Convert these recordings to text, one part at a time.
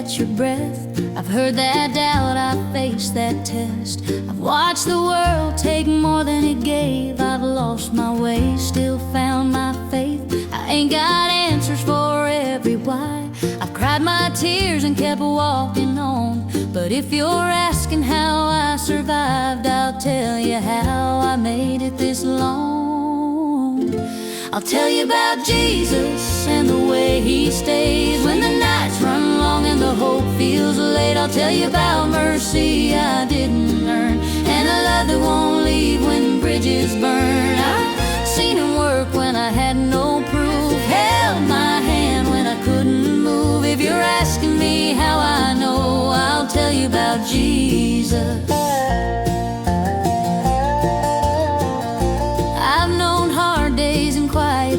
catch your breath. I've heard that doubt, I've faced that test. I've watched the world take more than it gave. I've lost my way, still found my faith. I ain't got answers for every why. I've cried my tears and kept walking on. But if you're asking how I survived, I'll tell you how I made it this long. I'll tell you about Jesus and the way He stays when the nights run long and the hope feels late. I'll tell you about mercy I didn't earn, and a love that won't leave when bridges burn. I've seen Him work when I had no proof, held my hand when I couldn't move. If you're asking me how I know, I'll tell you about Jesus.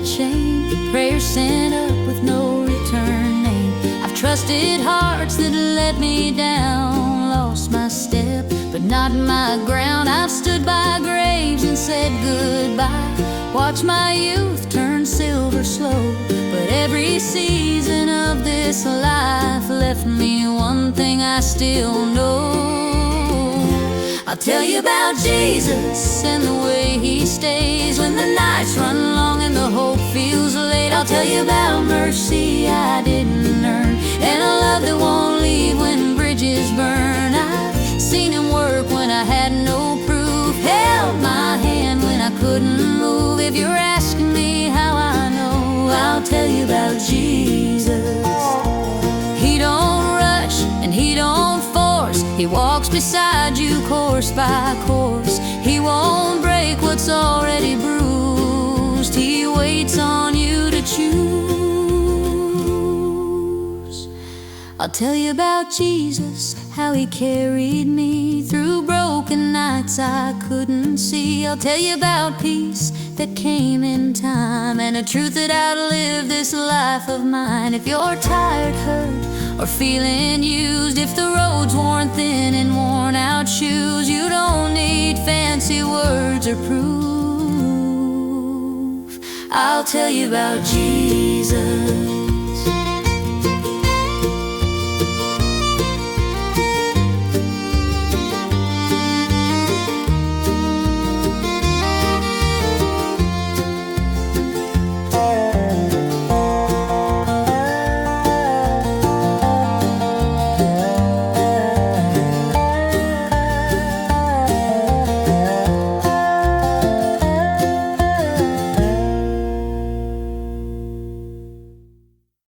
Shame, prayers sent up with no return name. I've trusted hearts that let me down, lost my step but not my ground. I've stood by graves and said goodbye, watched my youth turn silver slow. But every season of this life left me one thing I still know. I'll tell you about Jesus and the way He stays when the nights run long and the hope feels late. I'll tell you about mercy I didn't earn, and a love that won't leave when bridges burn. I've seen Him work when I had no proof, held my hand when I couldn't move. If you're asking me how I know, I'll tell you about Jesus. He don't rush and He don't force. He walks beside you course by course. He won't break what's already bruised. He waits on you to choose. I'll tell you about Jesus, how He carried me through broken nights I couldn't see. I'll tell you about peace that came in time, and a truth that outlived this life of mine. If you're tired, hurt, or feeling used, if the road's worn thin and worn out shoes, you don't need fancy words or proof. I'll tell you about Jesus.